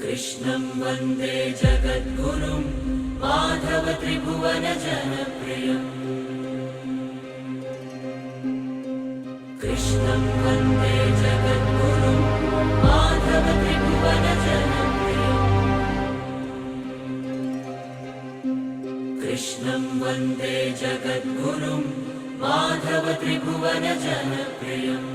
कृष्णं वन्दे जगद्गुरुं माधव त्रिभुवन जनप्रियम्। कृष्णं वन्दे जगद्गुरुं माधव त्रिभुवन जनप्रियम्। कृष्णं वन्दे जगद्गुरुं माधव त्रिभुवन जनप्रियम्।